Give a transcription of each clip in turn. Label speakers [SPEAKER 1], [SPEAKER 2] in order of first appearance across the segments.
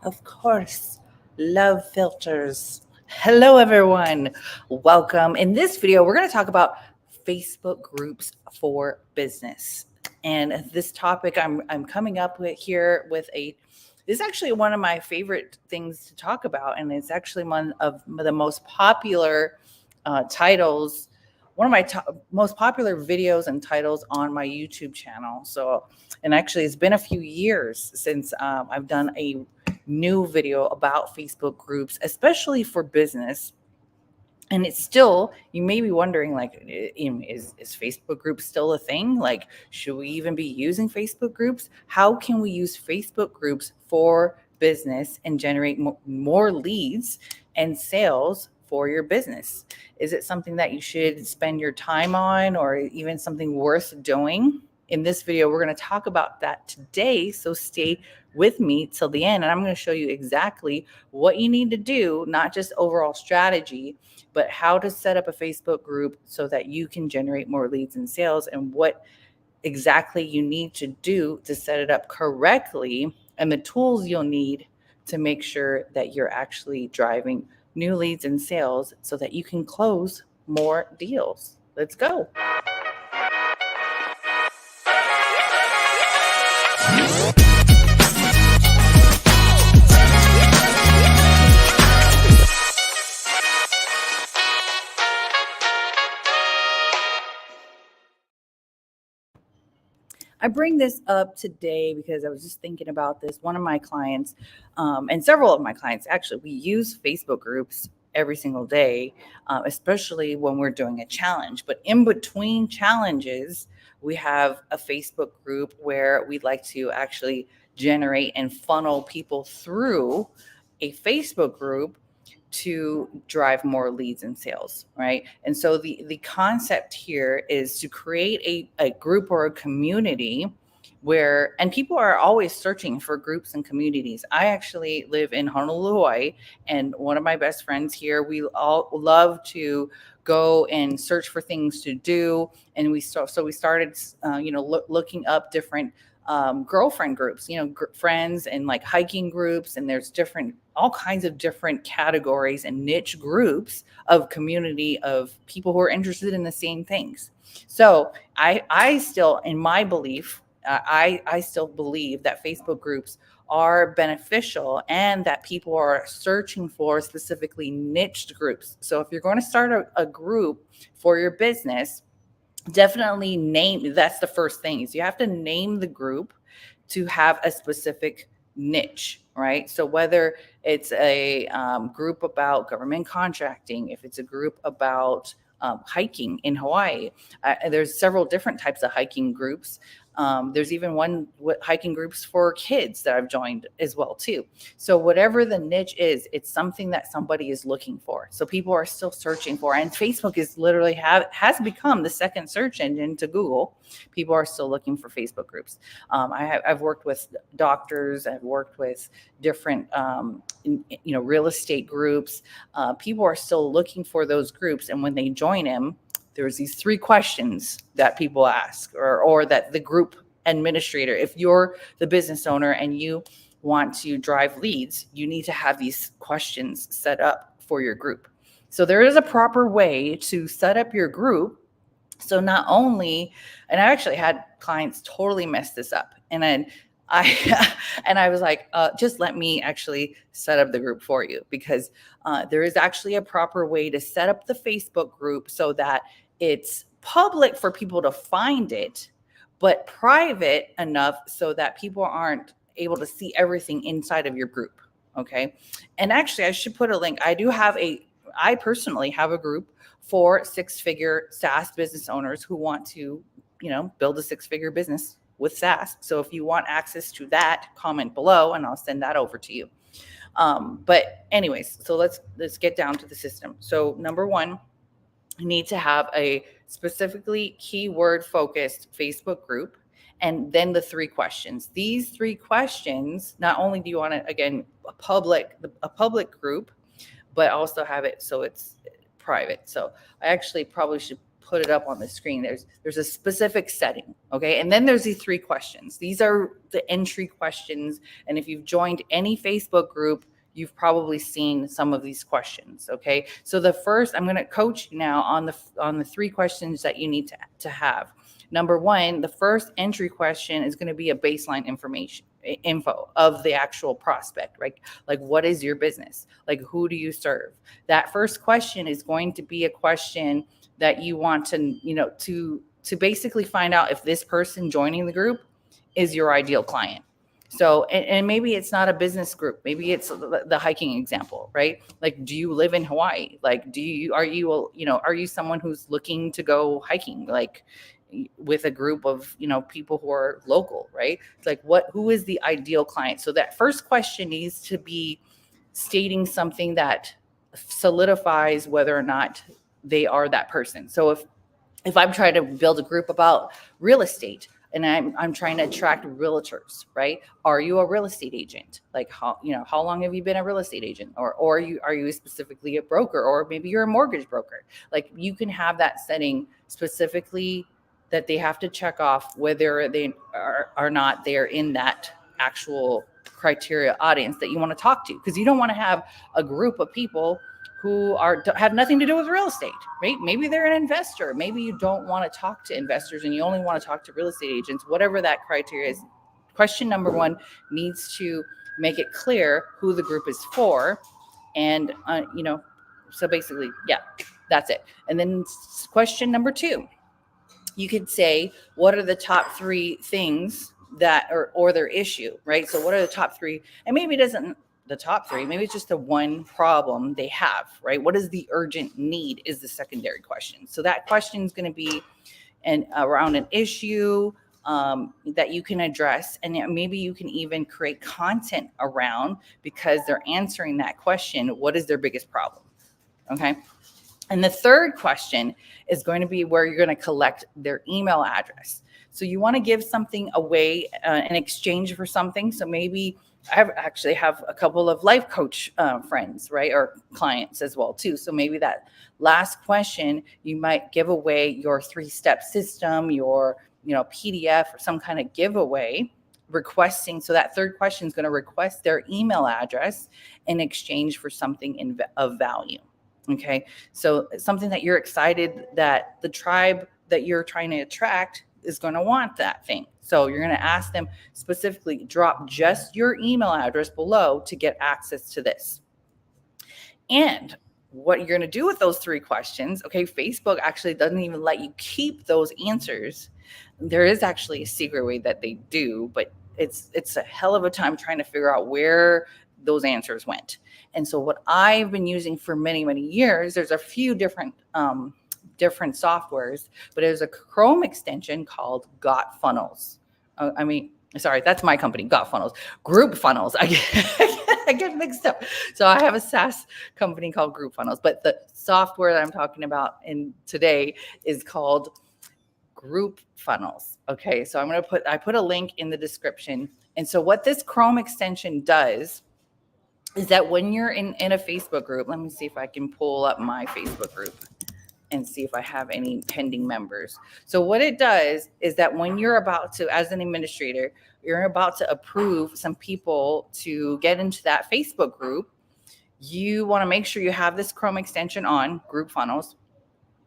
[SPEAKER 1] Of course, love filters. Hello, everyone. Welcome. In this video, we're going to talk about Facebook groups for business. And this topic I'm coming up with here with this is actually one of my favorite things to talk about. And it's actually one of the most popular titles, one of my most popular videos and titles on my YouTube channel. So, and actually, it's been a few years since I've done a new video about Facebook groups, especially for business. And it's still, you may be wondering, like, is Facebook groups still a thing? Like, should we even be using Facebook groups? How can we use Facebook groups for business and generate more leads and sales for your business? Is it something that you should spend your time on, or even something worth doing? In this video, we're going to talk about that today. So stay with me till the end, and I'm going to show you exactly what you need to do, not just overall strategy, but how to set up a Facebook group so that you can generate more leads and sales, and what exactly you need to do to set it up correctly, and the tools you'll need to make sure that you're actually driving new leads and sales so that you can close more deals. Let's go. I bring this up today because I was just thinking about this. One of my clients, and several of my clients, actually, we use Facebook groups every single day, especially when we're doing a challenge. But in between challenges, we have a Facebook group where we'd like to actually generate and funnel people through a Facebook group to drive more leads and sales, right? And so the concept here is to create a group or a community where, and people are always searching for groups and communities. I actually live in Honolulu, Hawaii, and one of my best friends here, we all love to go and search for things to do. And we started looking up different girlfriend groups, friends, and like hiking groups. And there's all kinds of different categories and niche groups of community of people who are interested in the same things. So I still, in my belief, I still believe that Facebook groups are beneficial, and that people are searching for specifically niched groups. So if you're going to start a group for your business, definitely name, that's the first thing, is you have to name the group to have a specific niche, right? So whether it's a group about government contracting, if it's a group about hiking in Hawaii, there's several different types of hiking groups. There's even one with hiking groups for kids that I've joined as well too. So whatever the niche is, it's something that somebody is looking for. So people are still searching for, and Facebook is literally has become the second search engine to Google. People are still looking for Facebook groups. I've worked with doctors. I've worked with different, real estate groups. People are still looking for those groups, and when they join them, there's these three questions that people ask, or that the group administrator, if you're the business owner and you want to drive leads, you need to have these questions set up for your group. So there is a proper way to set up your group. So not only, and I actually had clients totally mess this up, and then I was like, just let me actually set up the group for you, because there is actually a proper way to set up the Facebook group so that it's public for people to find it, but private enough so that people aren't able to see everything inside of your group. Okay. And actually, I should put a link. I personally have a group for six-figure SaaS business owners who want to, build a six-figure business with SaaS. So if you want access to that, comment below and I'll send that over to you. But anyways, so let's get down to the system. So number one, you need to have a specifically keyword focused Facebook group. And then the three questions. These three questions, not only do you want to, again, a public group, but also have it so it's private. So I actually probably should put it up on the screen. There's a specific setting, okay? And then there's the 3 questions. These are the entry questions. And if you've joined any Facebook group, you've probably seen some of these questions, okay? So the first, I'm going to coach you now on the 3 questions that you need to have. Number 1, the first entry question is going to be a baseline info of the actual prospect, right? Like, what is your business? Like, who do you serve? That first question is going to be a question that you want to, to basically find out if this person joining the group is your ideal client. So, and maybe it's not a business group. Maybe it's the hiking example, right? Like, do you live in Hawaii? Like, are you someone who's looking to go hiking? Like, with a group of people who are local, right? It's like, who is the ideal client? So that first question needs to be stating something that solidifies whether or not they are that person. So if I'm trying to build a group about real estate and I'm trying to attract realtors, right? Are you a real estate agent? Like, how long have you been a real estate agent? Or are you specifically a broker, or maybe you're a mortgage broker? Like, you can have that setting specifically that they have to check off whether they are not they're in that actual criteria audience that you want to talk to. Because you don't want to have a group of people who have nothing to do with real estate, right? Maybe they're an investor. Maybe you don't want to talk to investors and you only want to talk to real estate agents, whatever that criteria is. Question number 1 needs to make it clear who the group is for. And, so basically, yeah, that's it. And then question number 2, you could say, what are the top 3 things that or their issue, right? So what are the top 3? And maybe it isn't the top 3, maybe it's just the one problem they have, right? What is the urgent need is the secondary question. So that question is going to be around an issue that you can address. And maybe you can even create content around, because they're answering that question, what is their biggest problem? Okay. And the third question is going to be where you're going to collect their email address. So you want to give something away in exchange for something. So maybe I actually have a couple of life coach friends, right? Or clients as well too. So maybe that last question, you might give away your 3-step system, your, PDF, or some kind of giveaway requesting. So that third question is going to request their email address in exchange for something of value. Okay. So something that you're excited that the tribe that you're trying to attract is going to want that thing. So you're going to ask them specifically, drop just your email address below to get access to this. And what you're going to do with those 3 questions, okay, Facebook actually doesn't even let you keep those answers. There is actually a secret way that they do, but it's a hell of a time trying to figure out where those answers went. And so what I've been using for many, many years, there's a few different softwares, but there's a Chrome extension called Got Funnels. That's my company, Got Funnels. Group Funnels. I get mixed up. So I have a SaaS company called Group Funnels, but the software that I'm talking about today is called Group Funnels. Okay, so I put a link in the description. And so what this Chrome extension does is that when you're in a Facebook group, let me see if I can pull up my Facebook group and see if I have any pending members. So what it does is that when you're about to, as an administrator, you're about to approve some people to get into that Facebook group, you want to make sure you have this Chrome extension on, Group Funnels.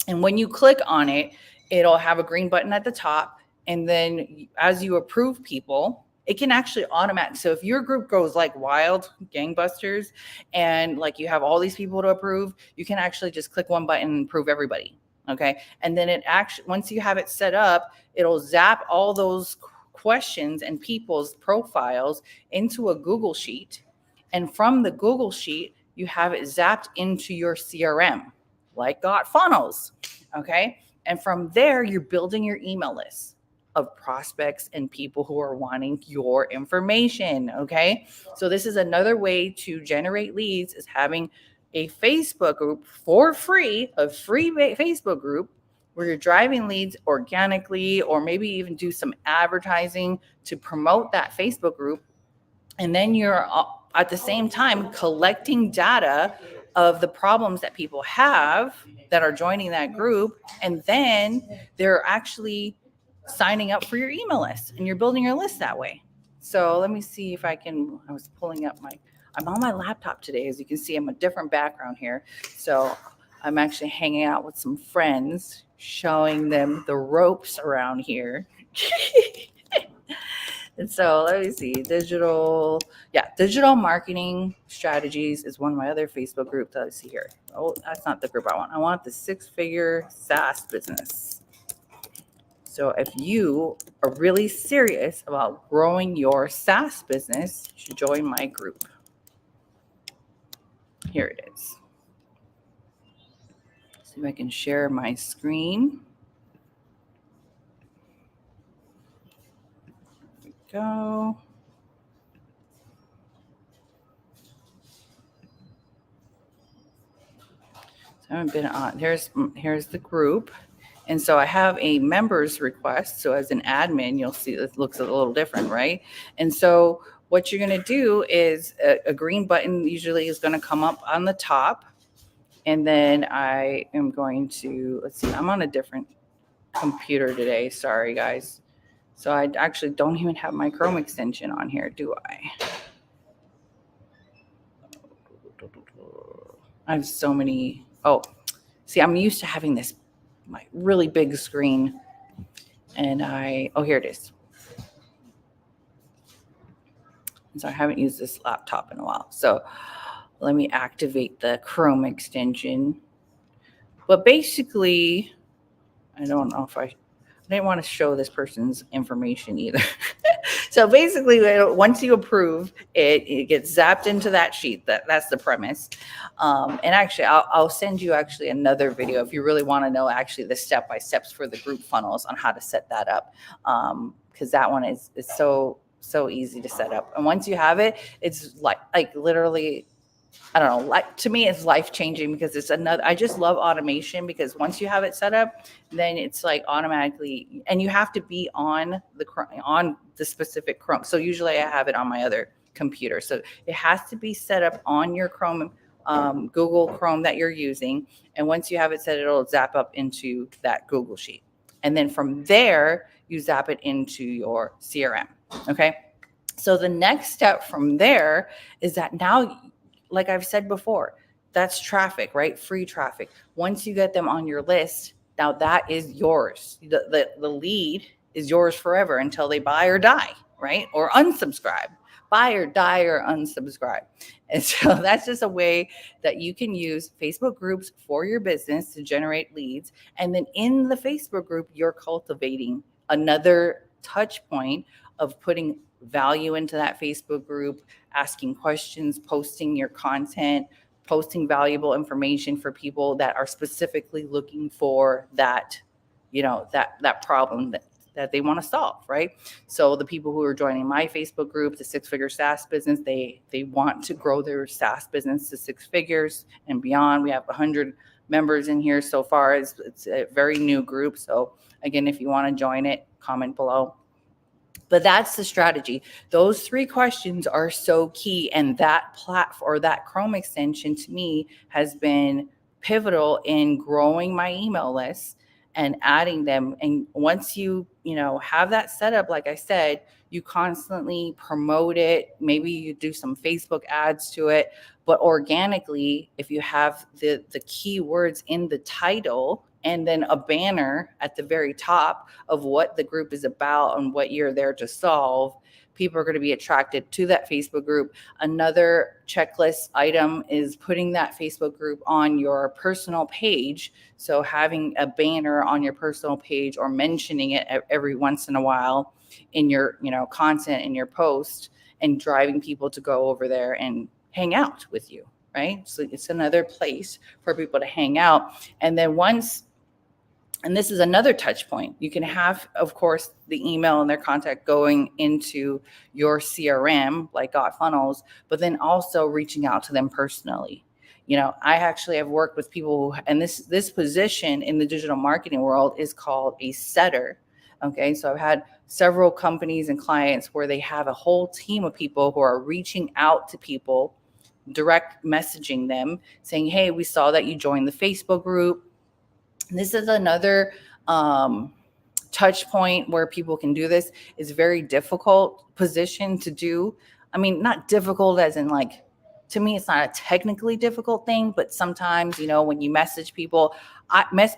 [SPEAKER 1] And when you click on it, it'll have a green button at the top. And then as you approve people, it can actually automatic. So if your group goes like wild, gangbusters, and like you have all these people to approve, you can actually just click one button and approve everybody. Okay. And then it actually, once you have it set up, it'll zap all those questions and people's profiles into a Google Sheet. And from the Google Sheet, you have it zapped into your CRM, like Got Funnels. Okay. And from there, you're building your email list of prospects and people who are wanting your information. Okay. So this is another way to generate leads, is having a Facebook group for free, a free Facebook group where you're driving leads organically, or maybe even do some advertising to promote that Facebook group. And then you're at the same time collecting data of the problems that people have that are joining that group. And then they're actually signing up for your email list and you're building your list that way. So let me see if I was pulling up I'm on my laptop today. As you can see, I'm a different background here. So I'm actually hanging out with some friends, showing them the ropes around here. And so let me see, digital marketing strategies is one of my other Facebook groups that I see here. Oh, that's not the group I want. I want the 6-figure SaaS business. So if you are really serious about growing your SaaS business, you should join my group. Here it is. See if I can share my screen. There we go. So I haven't been on. Here's the group. And so I have a members request. So as an admin, you'll see it looks a little different, right? And so what you're going to do is a green button usually is going to come up on the top. And then I am going to, let's see, I'm on a different computer today. Sorry, guys. So I actually don't even have my Chrome extension on here, do I? I have so many. Oh, see, I'm used to having my really big screen. And here it is. And so I haven't used this laptop in a while. So let me activate the Chrome extension. But basically, I don't know if I didn't want to show this person's information either. So basically, once you approve, it gets zapped into that sheet. That's the premise. And actually, I'll send you actually another video if you really want to know actually the step-by-steps for the group funnels on how to set that up. Because that one is so easy to set up. And once you have it, it's like literally, I don't know, to me, it's life-changing because it's I just love automation because once you have it set up, then it's like automatically, and you have to be on the specific Chrome. So usually I have it on my other computer. So it has to be set up on your Chrome, Google Chrome that you're using. And once you have it set, it'll zap up into that Google Sheet. And then from there, you zap it into your CRM. Okay. So the next step from there is that now, like I've said before, that's traffic, right? Free traffic. Once you get them on your list, now that is yours. The lead is yours forever until they buy or die, right? Or unsubscribe. Buy or die or unsubscribe. And so that's just a way that you can use Facebook groups for your business to generate leads. And then in the Facebook group, you're cultivating another touch point of putting value into that Facebook group, asking questions, posting your content, posting valuable information for people that are specifically looking for that, that problem that they want to solve, right? So the people who are joining my Facebook group, the 6-figure SaaS business, they want to grow their SaaS business to 6 figures and beyond. We have 100 members in here so far. It's a very new group. So again, if you want to join it, comment below. But that's the strategy. Those 3 questions are so key. And that platform or that Chrome extension to me has been pivotal in growing my email list and adding them. And once you have that set up, like I said, you constantly promote it. Maybe you do some Facebook ads to it, but organically, if you have the keywords in the title and then a banner at the very top of what the group is about and what you're there to solve, people are going to be attracted to that Facebook group. Another checklist item is putting that Facebook group on your personal page. So having a banner on your personal page or mentioning it every once in a while in your, content in your post and driving people to go over there and hang out with you, right? So it's another place for people to hang out. And then and this is another touch point. You can have, of course, the email and their contact going into your CRM, like Got Funnels, but then also reaching out to them personally. I actually have worked with people who, and this position in the digital marketing world is called a setter. Okay, so I've had several companies and clients where they have a whole team of people who are reaching out to people direct messaging them saying, hey, we saw that you joined the Facebook group. And this is another touch point where people can do this. It's a very difficult position to do. I mean, not difficult as in like, to me, it's not a technically difficult thing, but sometimes, when you message people,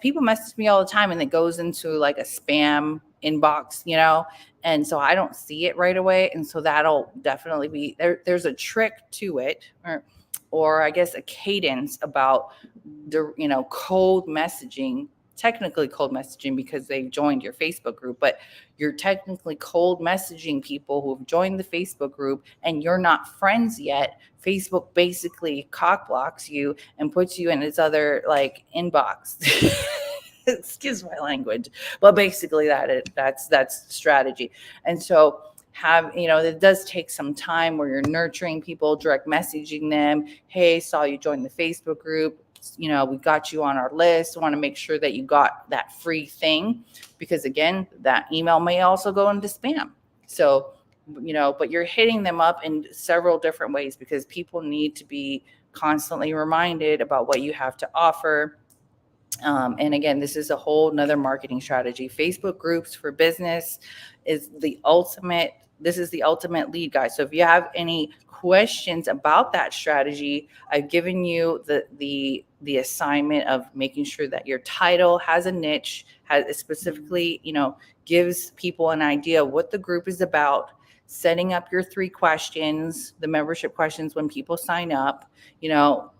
[SPEAKER 1] people message me all the time and it goes into like a spam inbox, and so I don't see it right away. And so that'll definitely be there's a trick to it, or I guess a cadence about the, cold messaging, technically cold messaging because they've joined your Facebook group, but you're technically cold messaging people who've joined the Facebook group and you're not friends yet. Facebook basically cock blocks you and puts you in its other like inbox. Excuse my language, but basically that's strategy. And so it does take some time where you're nurturing people, direct messaging them. Hey, saw you join the Facebook group. We got you on our list. Want to make sure that you got that free thing, because again, that email may also go into spam. So, but you're hitting them up in several different ways because people need to be constantly reminded about what you have to offer. And again, this is a whole nother marketing strategy. Facebook groups for business is the ultimate. This is the ultimate lead guide. So if you have any questions about that strategy, I've given you the assignment of making sure that your title has a niche, has specifically, gives people an idea of what the group is about, setting up your 3 questions, the membership questions when people sign up.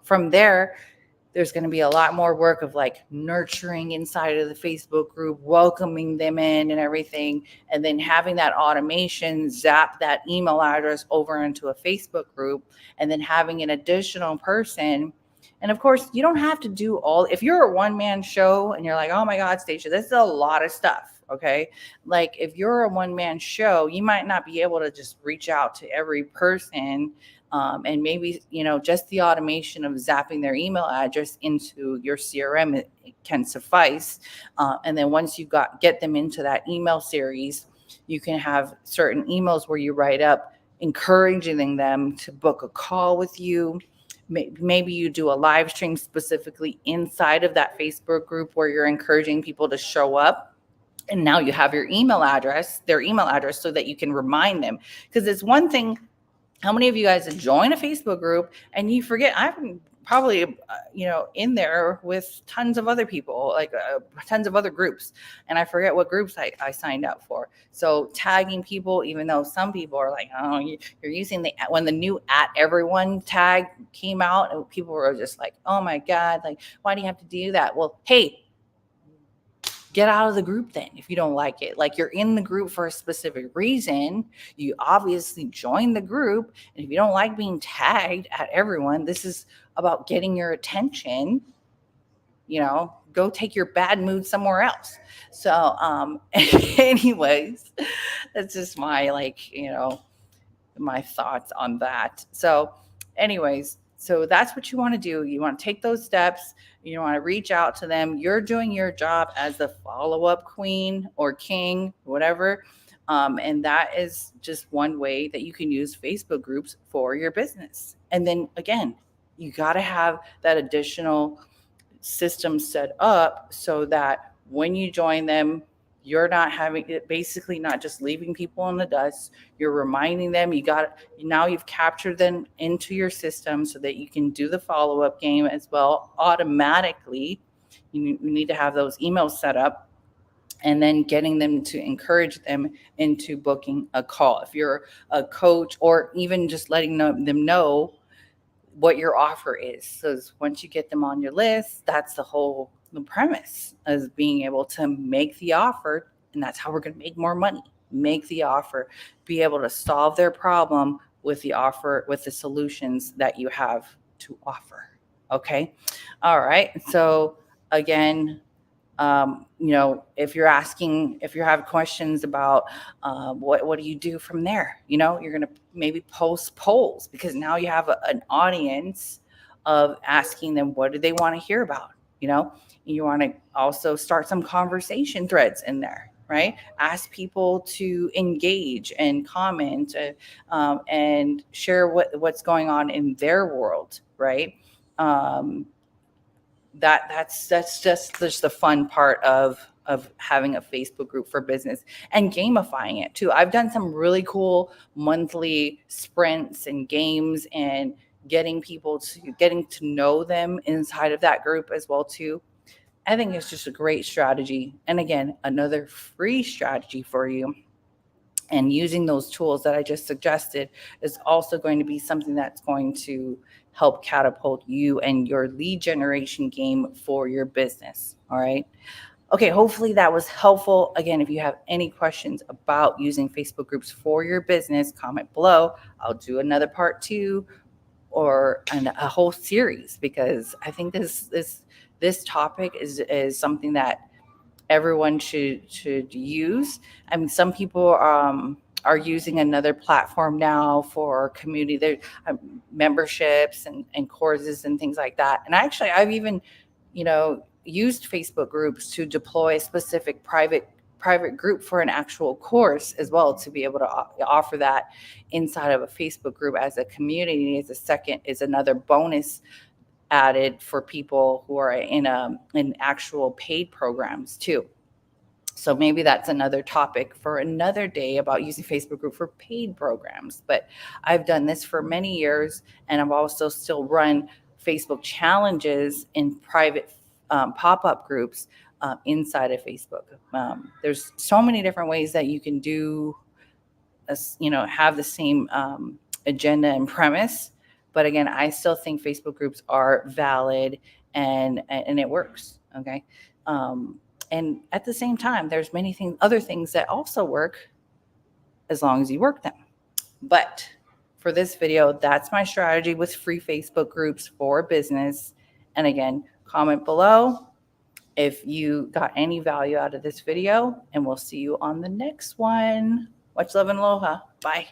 [SPEAKER 1] From there's going to be a lot more work of like nurturing inside of the Facebook group, welcoming them in and everything, and then having that automation zap that email address over into a Facebook group, and then having an additional person. And of course, you don't have to do if you're a one-man show and you're like, oh my God, Stacia, this is a lot of stuff. Okay. Like if you're a one-man show, you might not be able to just reach out to every person. And maybe, just the automation of zapping their email address into your CRM it can suffice. And then once you get them into that email series, you can have certain emails where you write up encouraging them to book a call with you. Maybe you do a live stream specifically inside of that Facebook group where you're encouraging people to show up. And now you have their email address, so that you can remind them. Because it's one thing. How many of you guys join a Facebook group and you forget? I'm probably, in there with tons of other people, like tons of other groups. And I forget what groups I signed up for. So tagging people, even though some people are like, oh, you're using when the new @everyone tag came out, and people were just like, oh my God, like, why do you have to do that? Well, hey, get out of the group then if you don't like it. Like, you're in the group for a specific reason. You obviously joined the group. And if you don't like being tagged @everyone, this is about getting your attention. Go take your bad mood somewhere else. So anyways, that's just my my thoughts on that. So anyways, so that's what you want to do. You want to take those steps. You want to reach out to them. You're doing your job as the follow-up queen or king, whatever. And that is just one way that you can use Facebook groups for your business. And then again, you got to have that additional system set up so that when you join them, you're not having it, basically not just leaving people in the dust. You're reminding them. Now you've captured them into your system so that you can do the follow-up game as well automatically. You need to have those emails set up, and then getting them to encourage them into booking a call. If you're a coach, or even just letting them know what your offer is. So once you get them on your list, that's the premise is being able to make the offer. And that's how we're going to make more money. Make the offer, be able to solve their problem with the offer, with the solutions that you have to offer. Okay. All right. So again, if you have questions about what do you do from there, you're going to maybe post polls, because now you have an audience of asking them, what do they want to hear about? You want to also start some conversation threads in there. right? Ask people to engage and comment and share what's going on in their world, right? Um, that's just the fun part of having a Facebook group for business and gamifying it too. I've done some really cool monthly sprints and games and getting to know them inside of that group as well too. I think it's just a great strategy. And again, another free strategy for you. And using those tools that I just suggested is also going to be something that's going to help catapult you and your lead generation game for your business. All right. Okay, hopefully that was helpful. Again, if you have any questions about using Facebook groups for your business, comment below. I'll do another part 2 or a whole series, because I think this topic is something that everyone should use. I mean, some people are using another platform now for community, their memberships and courses and things like that. And actually, I've even, used Facebook groups to deploy a specific private group for an actual course as well, to be able to offer that inside of a Facebook group as a community, is another bonus added for people who are in actual paid programs too. So maybe that's another topic for another day, about using Facebook group for paid programs. But I've done this for many years, and I've also still run Facebook challenges in private pop-up groups inside of Facebook. There's so many different ways that you can do, have the same agenda and premise. But again, I still think Facebook groups are valid and it works. Okay. And at the same time, there's other things that also work as long as you work them. But for this video, that's my strategy with free Facebook groups for business. And again, comment below if you got any value out of this video, and we'll see you on the next one. Much love and aloha. Bye.